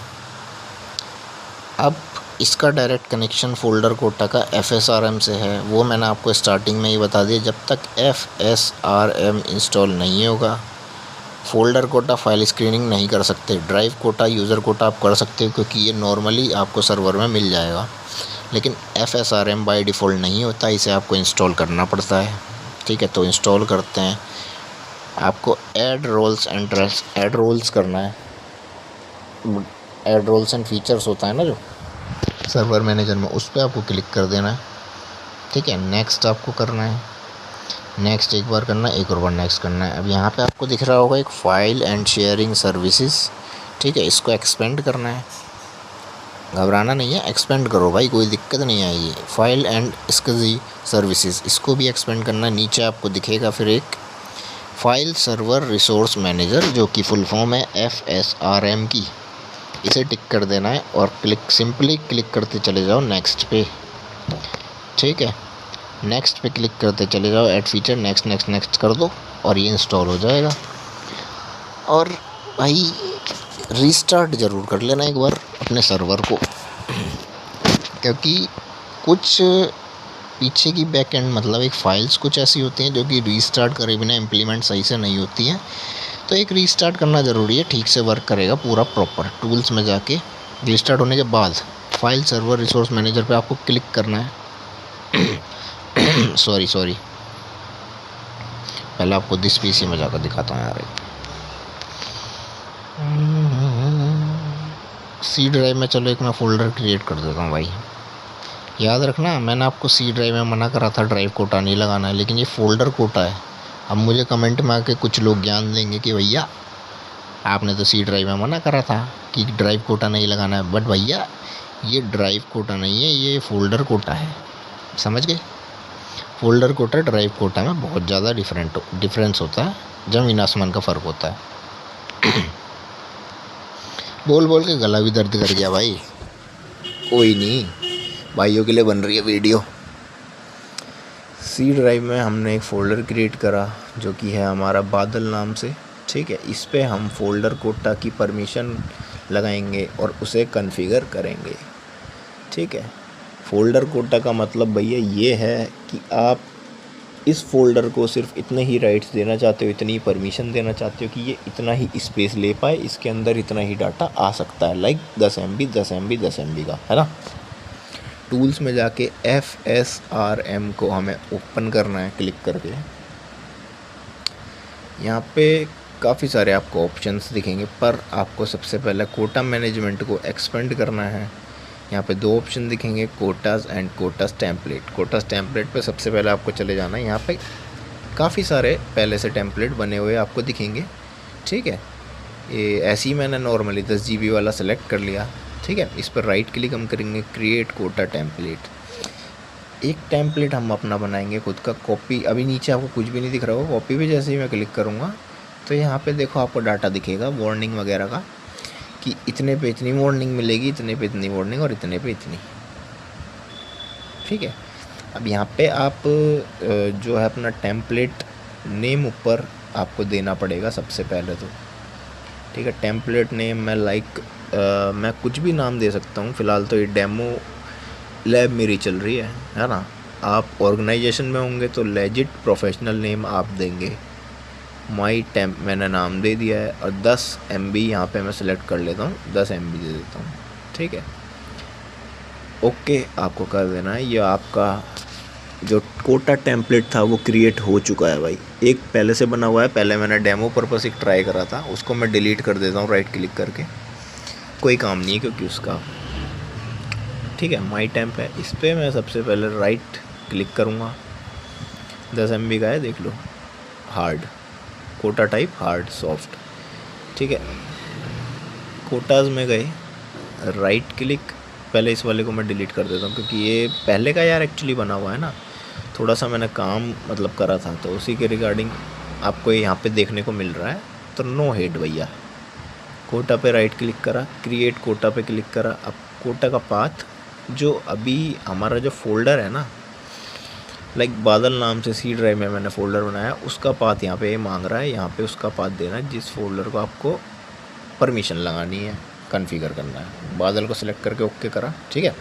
अब इसका डायरेक्ट कनेक्शन फ़ोल्डर कोटा का FSRM से है, वो मैंने आपको स्टार्टिंग में ही बता दिया। जब तक FSRM इंस्टॉल नहीं होगा फ़ोल्डर कोटा फाइल स्क्रीनिंग नहीं कर सकते। ड्राइव कोटा, यूज़र कोटा आप कर सकते हो क्योंकि ये नॉर्मली आपको सर्वर में मिल जाएगा, लेकिन FSRM बाय डिफ़ॉल्ट नहीं होता, इसे आपको इंस्टॉल करना पड़ता है। ठीक है, तो इंस्टॉल करते हैं। आपको ऐड रोल्स करना है। ऐड रोल्स एंड फीचर्स होता है ना जो सर्वर मैनेजर में, उस पर आपको क्लिक कर देना है। ठीक है, नेक्स्ट आपको करना है। नेक्स्ट एक बार करना है, एक और बार नेक्स्ट करना है। अब यहाँ पे आपको दिख रहा होगा एक फ़ाइल एंड शेयरिंग सर्विसेज। ठीक है, इसको एक्सपेंड करना है, घबराना नहीं है, एक्सपेंड करो भाई, कोई दिक्कत नहीं आएगी। फाइल एंड SCSI सर्विसेज, इसको भी एक्सपेंड करना है। नीचे आपको दिखेगा फिर एक फाइल सर्वर रिसोर्स मैनेजर, जो कि फुल फॉर्म है FSRM की, इसे टिक कर देना है और सिंपली क्लिक करते चले जाओ नेक्स्ट पे। ठीक है, नेक्स्ट पे क्लिक करते चले जाओ, add feature, next next next कर दो और ये इंस्टॉल हो जाएगा। और भाई रीस्टार्ट ज़रूर कर लेना एक बार अपने सर्वर को, क्योंकि कुछ पीछे की बैक एंड मतलब एक फ़ाइल्स कुछ ऐसी होती हैं जो कि रीस्टार्ट करे बिना इम्प्लीमेंट सही से नहीं होती हैं। तो एक रीस्टार्ट करना ज़रूरी है, ठीक से वर्क करेगा पूरा प्रॉपर। टूल्स में जाके रीस्टार्ट होने के बाद फाइल सर्वर रिसोर्स मैनेजर पे आपको क्लिक करना है। सॉरी, पहले आपको दिस PC में जाकर दिखाता हूँ यार। C ड्राइव में चलो एक मैं फ़ोल्डर क्रिएट कर देता हूँ भाई। याद रखना, मैंने आपको C ड्राइव में मना करा था ड्राइव कोटा नहीं लगाना है, लेकिन ये फ़ोल्डर कोटा है। अब मुझे कमेंट में आके कुछ लोग ज्ञान देंगे कि भैया आपने तो C ड्राइव में मना करा था कि ड्राइव कोटा नहीं लगाना है, बट भैया ये ड्राइव कोटा नहीं है, ये फ़ोल्डर कोटा है, समझ गए। फ़ोल्डर कोटा ड्राइव कोटा में बहुत ज़्यादा डिफरेंस होता है, ज़मीन आसमान का फ़र्क होता है। बोल बोल के गला भी दर्द कर गया भाई। कोई नहीं, भाइयों के लिए बन रही है वीडियो। C ड्राइव में हमने एक फ़ोल्डर क्रिएट करा जो कि है हमारा बादल नाम से। ठीक है, इस पे हम फ़ोल्डर कोटा की परमिशन लगाएंगे और उसे कॉन्फ़िगर करेंगे। ठीक है, फ़ोल्डर कोटा का मतलब भैया ये है कि आप इस फ़ोल्डर को सिर्फ इतने ही राइट्स देना चाहते हो, इतनी ही परमिशन देना चाहते हो कि ये इतना ही स्पेस ले पाए, इसके अंदर इतना ही डाटा आ सकता है। लाइक 10 MB 10 MB 10 MB का, है ना। टूल्स में जाके FSRM को हमें ओपन करना है क्लिक करके। यहाँ पे काफ़ी सारे आपको ऑप्शंस दिखेंगे, पर आपको सबसे पहले कोटा मैनेजमेंट को एक्सपेंड करना है। यहाँ पे 2 ऑप्शन दिखेंगे, quotas and quotas template. Quotas template पे सबसे पहले आपको चले जाना है। यहाँ पे काफ़ी सारे पहले से टेम्पलेट बने हुए आपको दिखेंगे। ठीक है, ये ऐसे ही मैंने नॉर्मली 10 GB वाला सेलेक्ट कर लिया। ठीक है, इस पर राइट क्लिक हम करेंगे, क्रिएट कोटा टेम्पलेट। एक टेम्पलेट हम अपना बनाएंगे खुद का, कॉपी। अभी नीचे आपको कुछ भी नहीं दिख रहा होगा, कॉपी पे जैसे ही मैं क्लिक करूँगा तो यहाँ पे देखो आपको डाटा दिखेगा वार्निंग वगैरह का, कि इतने पे इतनी वार्निंग मिलेगी, इतने पे इतनी वार्निंग और इतने पे इतनी। ठीक है, अब यहाँ पे आप जो है अपना टेम्पलेट नेम ऊपर आपको देना पड़ेगा सबसे पहले तो। ठीक है, टेम्पलेट नेम मैं कुछ भी नाम दे सकता हूँ। फ़िलहाल तो ये डेमो लैब मेरी चल रही है ना। आप ऑर्गेनाइजेशन में होंगे तो लेजिट प्रोफेशनल नेम आप देंगे। माई टेम्प मैंने नाम दे दिया है और 10 MB यहाँ पे मैं सेलेक्ट कर लेता हूँ, 10 MB दे देता हूँ। ठीक है, ओके आपको कर देना है। ये आपका जो कोटा टेम्पलेट था वो क्रिएट हो चुका है भाई। एक पहले से बना हुआ है, पहले मैंने डेमो पर्पस एक ट्राई करा था, उसको मैं डिलीट कर देता हूँ राइट क्लिक करके, कोई काम नहीं है क्योंकि उसका। ठीक है, माई टेम्प है, इस पर मैं सबसे पहले राइट क्लिक करूँगा। 10 MB का है, देख लो, hard quota type, hard soft. ठीक है, कोटाज में गए, राइट क्लिक। पहले इस वाले को मैं डिलीट कर देता हूँ क्योंकि ये पहले का यार एक्चुअली बना हुआ है ना, थोड़ा सा मैंने काम मतलब करा था तो उसी के रिगार्डिंग आपको यहाँ पे देखने को मिल रहा है। तो नो हेड भैया, कोटा पे राइट क्लिक करा, क्रिएट कोटा पे क्लिक करा। अब कोटा का पाथ जो अभी हमारा जो फोल्डर है ना, लाइक बादल नाम से C ड्राइव में मैंने फ़ोल्डर बनाया, उसका पाथ यहाँ पे मांग रहा है। यहाँ पे उसका पाथ देना है जिस फोल्डर को आपको परमिशन लगानी है, कॉन्फ़िगर करना है। बादल को सिलेक्ट करके ओके करा। ठीक है,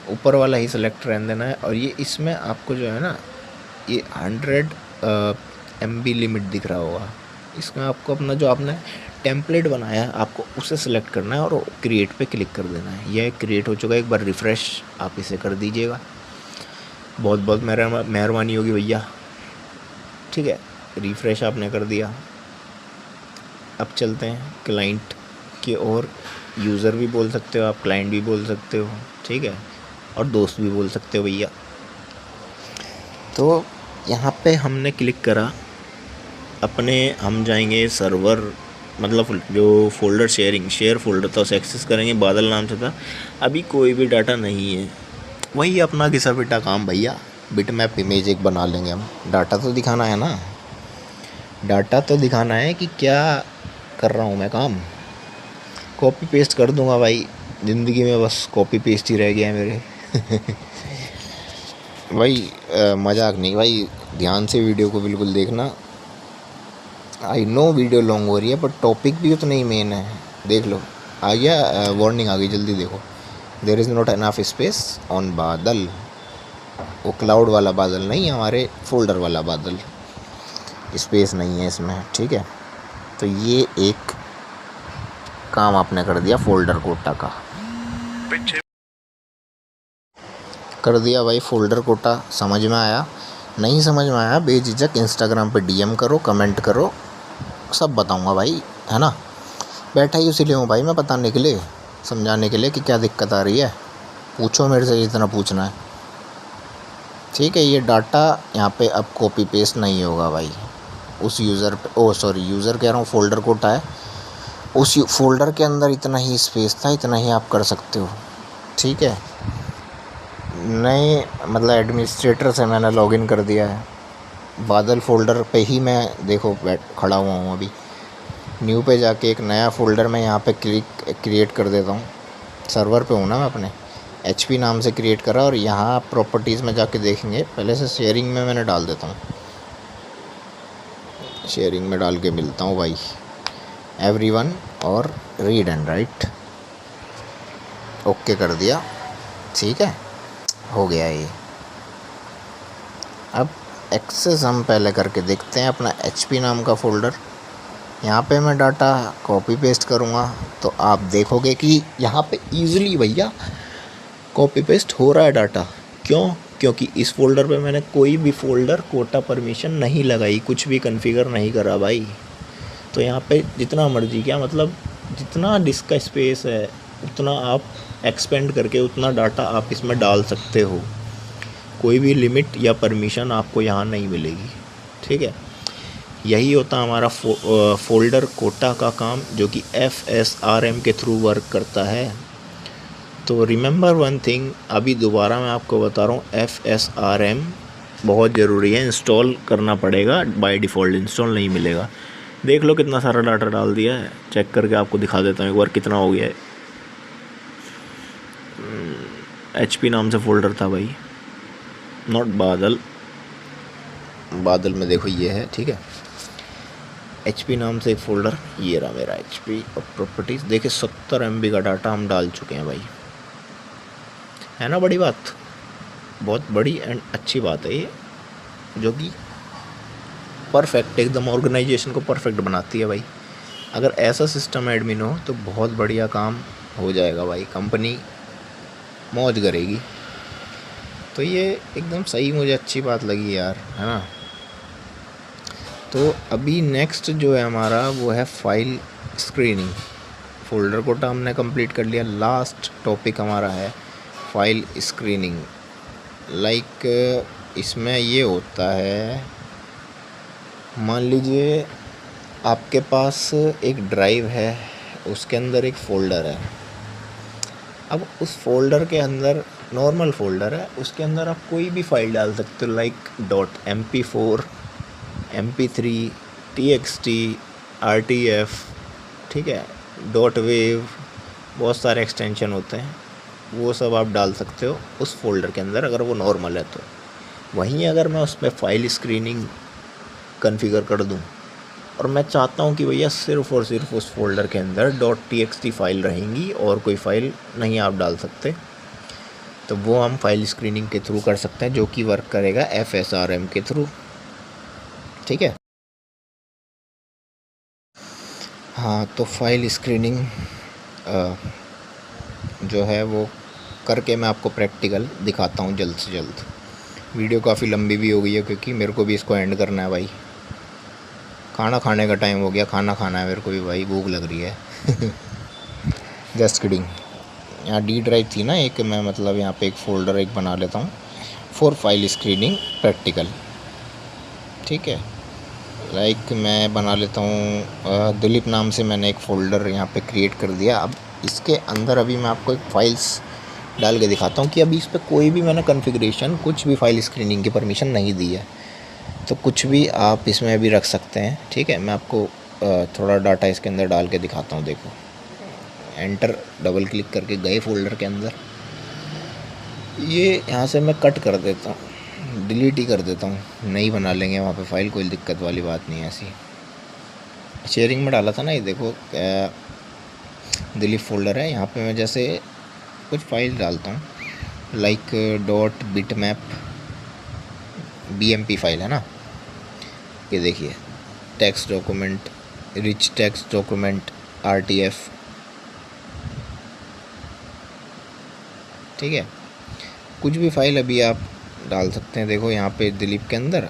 ऊपर वाला ही सेलेक्ट रहने देना है। और ये इसमें आपको जो है ना ये 100 MB लिमिट दिख रहा होगा, इसमें आपको अपना जो आपने टेम्पलेट बनाया है आपको उसे सेलेक्ट करना है और क्रिएट पे क्लिक कर देना है। यह क्रिएट हो चुका है, एक बार रिफ़्रेश आप इसे कर दीजिएगा। बहुत बहुत मेहरबानी होगी भैया। ठीक है, रिफ़्रेश आपने कर दिया। अब चलते हैं क्लाइंट की ओर। यूज़र भी बोल सकते हो आप, क्लाइंट भी बोल सकते हो, ठीक है, और दोस्त भी बोल सकते हो भैया। तो यहाँ पे हमने क्लिक करा अपने, हम जाएंगे सर्वर, मतलब जो फोल्डर शेयर फोल्डर था उसे एक्सेस करेंगे। बादल नाम से था, अभी कोई भी डाटा नहीं है, वही अपना घिसा पिटा काम भैया। बिटमैप इमेज एक बना लेंगे हम, डाटा तो दिखाना है ना, डाटा तो दिखाना है कि क्या कर रहा हूँ मैं काम। कॉपी पेस्ट कर दूंगा भाई, ज़िंदगी में बस कॉपी पेस्ट ही रह गया है मेरे भाई मजाक नहीं भाई, ध्यान से वीडियो को बिल्कुल देखना। आई नो वीडियो लॉन्ग हो रही है पर टॉपिक भी उतना ही मेन है। देख लो आ गया, वार्निंग आ गई, जल्दी देखो। There is not enough space on बादल, वो क्लाउड वाला बादल नहीं, हमारे फोल्डर वाला बादल, स्पेस नहीं है इसमें, ठीक है। तो ये एक काम आपने कर दिया फोल्डर कोटा का, कर दिया भाई फोल्डर कोटा। समझ में आया? नहीं समझ में आया बेझिझक इंस्टाग्राम पे DM करो, कमेंट करो, सब बताऊंगा भाई, है ना। बैठा ही इसीलिए हूँ भाई मैं, बताने के लिए, समझाने के लिए कि क्या दिक्कत आ रही है। पूछो मेरे से, इतना पूछना है, ठीक है। ये डाटा यहाँ पे अब कॉपी पेस्ट नहीं होगा भाई उस यूज़र पे, ओ सॉरी यूज़र कह रहा हूँ, फोल्डर कोटा है, उस फोल्डर के अंदर इतना ही स्पेस था, इतना ही आप कर सकते हो, ठीक है। नए मतलब एडमिनिस्ट्रेटर से मैंने लॉगिन कर दिया है, बादल फोल्डर पे ही मैं देखो खड़ा हुआ हूँ अभी। न्यू पे जाके एक नया फ़ोल्डर मैं यहाँ पे क्रिएट कर देता हूँ। सर्वर पे हूँ ना मैं अपने, HP नाम से क्रिएट करा। और यहाँ प्रॉपर्टीज़ में जाके देखेंगे, पहले से शेयरिंग में मैंने डाल देता हूँ, शेयरिंग में डाल के मिलता हूँ भाई, एवरीवन और रीड एंड राइट, ओके कर दिया, ठीक है, हो गया ये। अब एक्सेस हम पहले करके देखते हैं अपना HP नाम का फ़ोल्डर। यहाँ पे मैं डाटा कॉपी पेस्ट करूँगा तो आप देखोगे कि यहाँ पे ईज़िली भैया कॉपी पेस्ट हो रहा है डाटा। क्यों? क्योंकि इस फोल्डर पे मैंने कोई भी फ़ोल्डर कोटा परमिशन नहीं लगाई, कुछ भी कॉन्फ़िगर नहीं करा भाई। तो यहाँ पे जितना मर्जी, क्या मतलब जितना डिस्क का स्पेस है उतना आप एक्सपेंड करके उतना डाटा आप इसमें डाल सकते हो, कोई भी लिमिट या परमिशन आपको यहाँ नहीं मिलेगी, ठीक है। यही होता हमारा फोल्डर कोटा का काम, जो कि FSRM के थ्रू वर्क करता है। तो रिमेंबर वन थिंग, अभी दोबारा मैं आपको बता रहा हूँ, FSRM बहुत ज़रूरी है, इंस्टॉल करना पड़ेगा, बाय डिफ़ॉल्ट इंस्टॉल नहीं मिलेगा। देख लो कितना सारा डाटा डाल दिया है, चेक करके आपको दिखा देता हूँ एक बार कितना हो गया है। HP नाम से फ़ोल्डर था भाई, नॉट बादल, बादल में देखो ये है, ठीक है। HP नाम से एक फ़ोल्डर, ये रहा मेरा HP और प्रॉपर्टीज़। देखिए 70 MB का डाटा हम डाल चुके हैं भाई, है ना बड़ी बात, बहुत बड़ी एंड अच्छी बात है ये, जो कि परफेक्ट एकदम ऑर्गेनाइजेशन को परफेक्ट बनाती है भाई। अगर ऐसा सिस्टम एडमिन हो तो बहुत बढ़िया काम हो जाएगा भाई, कंपनी मौज करेगी। तो ये एकदम सही मुझे अच्छी बात लगी यार, है ना। तो अभी नेक्स्ट जो है हमारा वो है फाइल स्क्रीनिंग। फोल्डर कोटा हमने कंप्लीट कर लिया, लास्ट टॉपिक हमारा है फाइल स्क्रीनिंग। लाइक इसमें ये होता है, मान लीजिए आपके पास एक ड्राइव है, उसके अंदर एक फ़ोल्डर है। अब उस फोल्डर के अंदर नॉर्मल फ़ोल्डर है, उसके अंदर आप कोई भी फ़ाइल डाल सकते हो, like .mp4, mp3, txt, rtf, ठीक है, .wav, बहुत सारे एक्सटेंशन होते हैं, वो सब आप डाल सकते हो उस फोल्डर के अंदर, अगर वो नॉर्मल है तो। वहीं अगर मैं उसमें फ़ाइल स्क्रीनिंग कॉन्फ़िगर कर दूं और मैं चाहता हूं कि भैया सिर्फ़ और सिर्फ उस फोल्डर के अंदर .txt फ़ाइल रहेंगी और कोई फ़ाइल नहीं आप डाल सकते, तो वो हम फाइल स्क्रीनिंग के थ्रू कर सकते हैं, जो कि वर्क करेगा FSRM के थ्रू। ठीक है। हाँ, तो फाइल स्क्रीनिंग जो है वो करके मैं आपको प्रैक्टिकल दिखाता हूँ जल्द से जल्द। वीडियो काफ़ी लंबी भी हो गई है, क्योंकि मेरे को भी इसको एंड करना है भाई। खाना खाने का टाइम हो गया, खाना खाना है मेरे को भी भाई, भूख लग रही है। Just kidding. यहाँ डी ड्राइव थी ना एक, मैं मतलब यहाँ पे एक फ़ोल्डर एक बना लेता हूँ फॉर फाइल स्क्रीनिंग प्रैक्टिकल। ठीक है, लाइक मैं बना लेता हूँ दिलीप नाम से मैंने एक फ़ोल्डर यहाँ पे क्रिएट कर दिया। अब इसके अंदर अभी मैं आपको एक फाइल्स डाल के दिखाता हूँ कि अभी इस पर कोई भी मैंने कॉन्फ़िगरेशन, कुछ भी फाइल स्क्रीनिंग की परमिशन नहीं दी है, तो कुछ भी आप इसमें भी रख सकते हैं। ठीक है, मैं आपको थोड़ा डाटा इसके अंदर डाल के दिखाता हूँ। देखो, एंटर डबल क्लिक करके गए फ़ोल्डर के अंदर। ये यहाँ से मैं कट कर देता हूँ, डिलीट ही कर देता हूँ, नहीं बना लेंगे वहाँ पे फ़ाइल, कोई दिक्कत वाली बात नहीं है। ऐसी शेयरिंग में डाला था ना, ये देखो दिलीप फ़ोल्डर है। यहाँ पे मैं जैसे कुछ फाइल डालता हूँ, like dot bit map BMP file है ना, ये देखिए, text document, rich text document RTF। ठीक है, कुछ भी फाइल अभी आप डाल सकते हैं। देखो यहाँ पे दिलीप के अंदर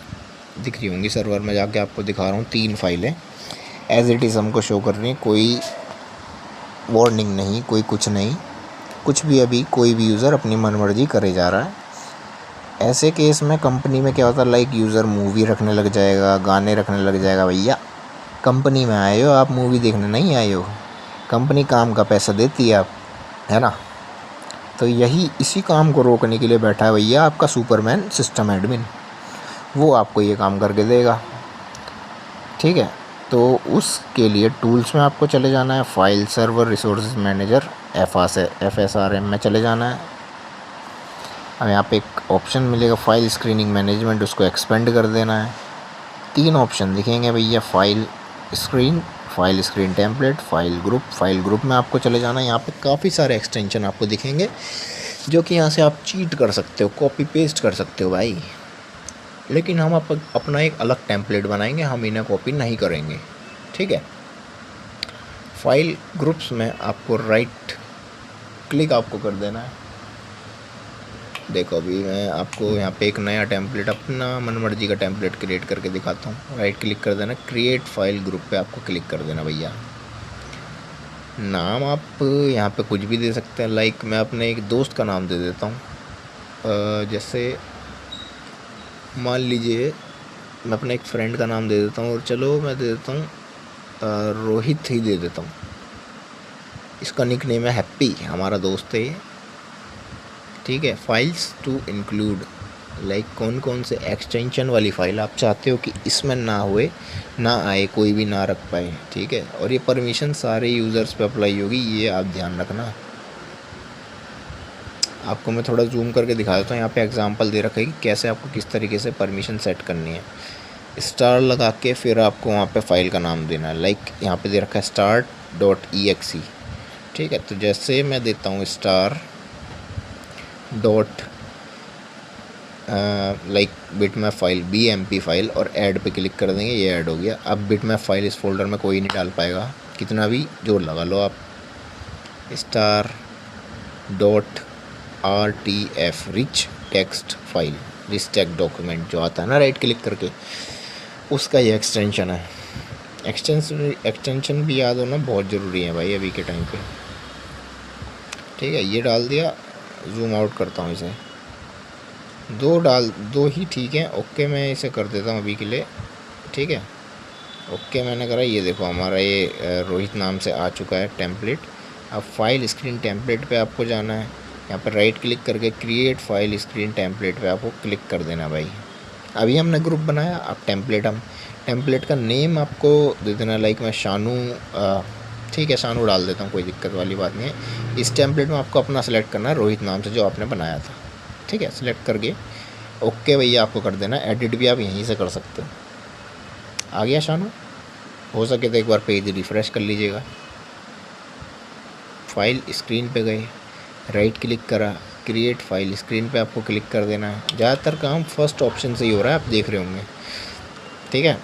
दिख रही होंगी, सर्वर में जाके आपको दिखा रहा हूँ। 3 फाइलें एज इट इज़ हमको शो कर रही हैं, कोई वार्निंग नहीं, कोई कुछ नहीं, कुछ भी अभी कोई भी यूज़र अपनी मनमर्जी करे जा रहा है। ऐसे केस में कंपनी में क्या होता है, लाइक यूज़र मूवी रखने लग जाएगा, गाने रखने लग जाएगा। भैया कंपनी में आए हो आप, मूवी देखने नहीं आए हो। कंपनी काम का पैसा देती है आप, है ना। तो यही इसी काम को रोकने के लिए बैठा है भैया आपका सुपरमैन सिस्टम एडमिन, वो आपको ये काम करके देगा। ठीक है, तो उसके लिए टूल्स में आपको चले जाना है, file server resources manager FSRM में चले जाना है। अब यहाँ पे एक ऑप्शन मिलेगा फाइल स्क्रीनिंग मैनेजमेंट, उसको एक्सपेंड कर देना है। 3 ऑप्शन दिखेंगे भैया, file screen template, file group में आपको चले जाना है। यहाँ पे काफ़ी सारे एक्सटेंशन आपको दिखेंगे, जो कि यहाँ से आप चीट कर सकते हो, कॉपी पेस्ट कर सकते हो भाई। लेकिन हम अपना एक अलग टेम्पलेट बनाएंगे, हम इन्हें कॉपी नहीं करेंगे। ठीक है, फाइल ग्रुप्स में आपको राइट क्लिक आपको कर देना है। देखो अभी मैं आपको यहाँ पे एक नया टेम्पलेट, अपना मनमर्जी का टेम्पलेट क्रिएट करके दिखाता हूँ। राइट क्लिक कर देना, क्रिएट फाइल ग्रुप पे आपको क्लिक कर देना भैया। नाम आप यहाँ पे कुछ भी दे सकते हैं, लाइक मैं अपने एक दोस्त का नाम दे देता हूँ। जैसे मान लीजिए मैं अपने एक फ्रेंड का नाम दे देता हूँ, और चलो मैं दे देता हूँ रोहित ही दे देता हूँ। इसका निक नेम है हैप्पी, हमारा दोस्त है ये। ठीक है, फाइल्स टू इंक्लूड, लाइक कौन कौन से एक्सटेंशन वाली फ़ाइल आप चाहते हो कि इसमें ना आए, कोई भी ना रख पाए। ठीक है, और ये परमिशन सारे यूज़र्स पे अप्लाई होगी, ये आप ध्यान रखना। आपको मैं थोड़ा जूम करके दिखा देता हूँ। यहाँ पे एग्जांपल दे रखा है कि कैसे आपको किस तरीके से परमिशन सेट करनी है। स्टार लगा के फिर आपको वहाँ पे फाइल का नाम देना है, लाइक यहाँ पे दे रखा है start.exe। ठीक है, तो जैसे मैं देता हूँ star dot like bitmap file BMP file, और ऐड पे क्लिक कर देंगे, ये ऐड हो गया। अब बिटमैप फाइल इस फोल्डर में कोई नहीं डाल पाएगा, कितना भी जोर लगा लो आप। Star dot RTF rich text file, rich text document जो आता है ना राइट क्लिक करके, उसका ये एक्सटेंशन है। एक्सटेंशन भी याद होना बहुत ज़रूरी है भाई अभी के टाइम पे। ठीक है, ये डाल दिया, जूम आउट करता हूँ इसे, दो ही ठीक है। ओके मैं इसे कर देता हूँ अभी के लिए। ठीक है, ओके मैंने करा। ये देखो हमारा ये रोहित नाम से आ चुका है टेम्पलेट। अब फाइल स्क्रीन टेम्पलेट पे आपको जाना है, यहाँ पर राइट क्लिक करके क्रिएट फाइल स्क्रीन टेम्पलेट पे आपको क्लिक कर देना भाई। अभी हमने ग्रुप बनाया, अब टेम्पलेट का नेम आपको दे देना, लाइक मैं शानू, ठीक है शानू डाल देता हूँ, कोई दिक्कत वाली बात नहीं है। इस टेम्पलेट में आपको अपना सेलेक्ट करना है रोहित नाम से जो आपने बनाया था। ठीक है, सेलेक्ट करके ओके भैया आपको कर देना। एडिट भी आप यहीं से कर सकते हो। आ गया शानू, हो सके तो एक बार पेज रिफ़्रेश कर लीजिएगा। फाइल स्क्रीन पे गए, राइट क्लिक करा, क्रिएट फाइल, स्क्रीन पे आपको क्लिक कर देना है। ज़्यादातर काम फर्स्ट ऑप्शन से ही हो रहा है, आप देख रहे होंगे। ठीक है,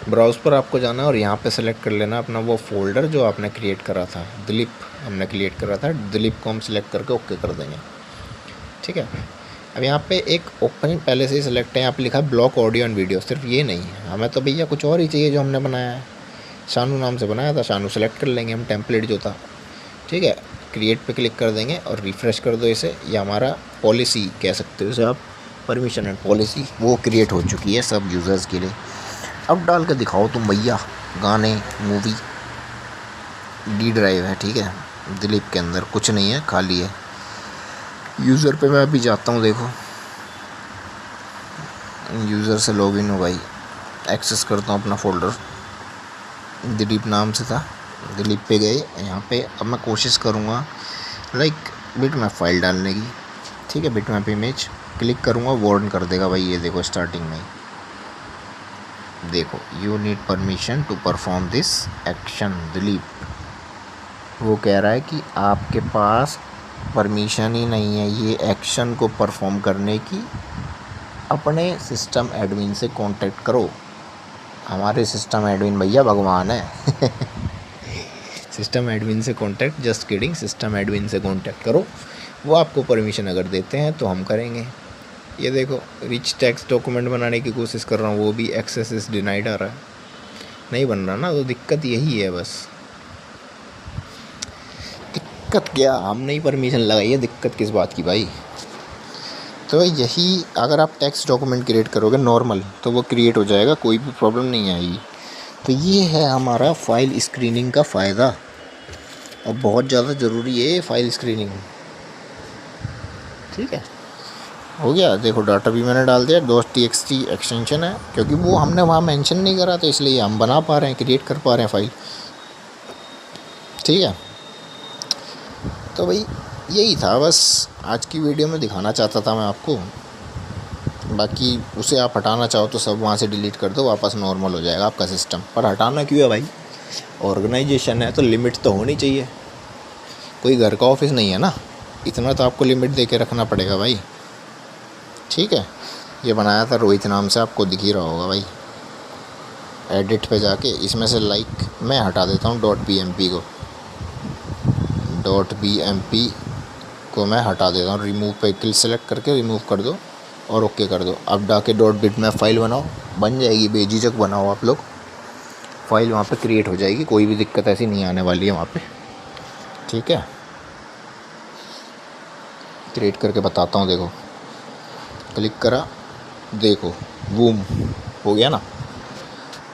ब्राउज़ पर आपको जाना और यहाँ पे सेलेक्ट कर लेना अपना वो फ़ोल्डर जो आपने क्रिएट करा था, दिलीप हमने क्रिएट करा था, दिलीप को हम सिलेक्ट करके ओके कर देंगे। ठीक है, अब यहाँ पे एक ओपन पहले से ही सिलेक्ट है, यहाँ पे लिखा है ब्लॉक ऑडियो एंड वीडियो। सिर्फ ये नहीं है, हमें तो भैया कुछ और ही चाहिए जो हमने बनाया है। शानू नाम से बनाया था, शानू सेलेक्ट कर लेंगे हम, टेम्पलेट जो था। ठीक है, क्रिएट पे क्लिक कर देंगे और रिफ़्रेश कर दो इसे। ये हमारा पॉलिसी कह सकते हो इसे आप, परमिशन एंड पॉलिसी, वो क्रिएट हो चुकी है सब यूज़र्स के लिए। अब डाल के दिखाओ तुम भैया, गाने, मूवी, डी ड्राइव है। ठीक है, दिलीप के अंदर कुछ नहीं है, खाली है। यूज़र पे मैं अभी जाता हूँ, देखो यूज़र से लॉगिन हो भाई, एक्सेस करता हूँ अपना फ़ोल्डर, दिलीप नाम से था, दिलीप पे गए। यहाँ पे अब मैं कोशिश करूँगा लाइक बिटमैप फाइल डालने की। ठीक है, बिटमैप इमेज क्लिक करूँगा, वार्न कर देगा भाई, ये देखो स्टार्टिंग में देखो, you need permission to perform this action Dilip. वो कह रहा है कि आपके पास परमिशन ही नहीं है ये एक्शन को परफॉर्म करने की, अपने सिस्टम एडमिन से कांटेक्ट करो। हमारे सिस्टम एडमिन भैया भगवान है सिस्टम एडमिन से contact, just kidding, system admin से कांटेक्ट करो, वो आपको परमिशन अगर देते हैं तो हम करेंगे। ये देखो, रिच टेक्स्ट डॉक्यूमेंट बनाने की कोशिश कर रहा हूँ, वो भी एक्सेस इज डिनाइड आ रहा है, नहीं बन रहा ना। तो दिक्कत यही है बस, दिक्कत क्या, हमने ही परमिशन लगाई है, दिक्कत किस बात की भाई। तो यही, अगर आप टेक्स्ट डॉक्यूमेंट क्रिएट करोगे नॉर्मल तो वो क्रिएट हो जाएगा, कोई भी प्रॉब्लम नहीं आएगी। तो ये है हमारा फाइल स्क्रीनिंग का फ़ायदा, और बहुत ज़्यादा ज़रूरी है ये फाइल स्क्रीनिंग। ठीक है, हो गया। देखो डाटा भी मैंने डाल दिया, .txt एक्सटेंशन है, क्योंकि वो हमने वहाँ मेंशन नहीं करा, तो इसलिए हम बना पा रहे हैं, क्रिएट कर पा रहे हैं फाइल। ठीक है, तो भाई यही था बस आज की वीडियो में दिखाना चाहता था मैं आपको। बाकी उसे आप हटाना चाहो तो सब वहाँ से डिलीट कर दो, वापस नॉर्मल हो जाएगा आपका सिस्टम। पर हटाना क्यों है भाई, ऑर्गेनाइजेशन है तो लिमिट तो होनी चाहिए, कोई घर का ऑफिस नहीं है ना, इतना तो आपको लिमिट दे के रखना पड़ेगा भाई। ठीक है, ये बनाया था रोहित नाम से, आपको दिख ही रहा होगा भाई। एडिट पे जाके इसमें से लाइक मैं हटा देता हूँ, .bmp को मैं हटा देता हूँ, रिमूव पे क्लिक सेलेक्ट करके रिमूव कर दो और ओके कर दो। अब जाके .bitmap फाइल बनाओ, बन जाएगी, बेझिझक बनाओ आप लोग, फाइल वहाँ पे क्रिएट हो जाएगी, कोई भी दिक्कत ऐसी नहीं आने वाली है वहाँ पे। ठीक है, क्रिएट करके बताता हूँ, देखो क्लिक करा, देखो बूम हो गया ना।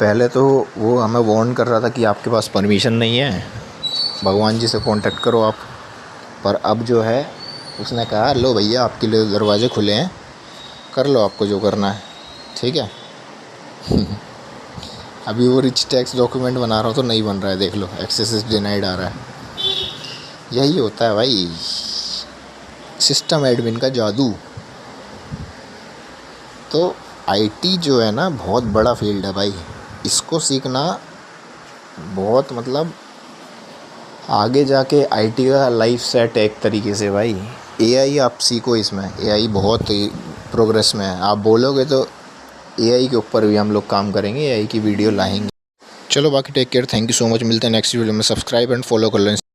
पहले तो वो हमें वार्न कर रहा था कि आपके पास परमिशन नहीं है, भगवान जी से कांटेक्ट करो आप, पर अब जो है उसने कहा लो भैया आपके लिए दरवाजे खुले हैं, कर लो आपको जो करना है। ठीक है अभी वो रिच टेक्स्ट डॉक्यूमेंट बना रहा हूँ तो नहीं बन रहा है, देख लो, एक्सेस इज डिनाइड आ रहा है। यही होता है भाई सिस्टम एडमिन का जादू। तो आईटी जो है ना बहुत बड़ा फील्ड है भाई, इसको सीखना बहुत, मतलब आगे जाके आईटी का लाइफ सेट है एक तरीके से भाई। एआई आप सीखो, इसमें एआई बहुत प्रोग्रेस में है, आप बोलोगे तो एआई के ऊपर भी हम लोग काम करेंगे, एआई की वीडियो लाएंगे। चलो बाकी take care, thank you so much, मिलते हैं नेक्स्ट वीडियो में। सब्सक्राइब एंड फॉलो कर लो।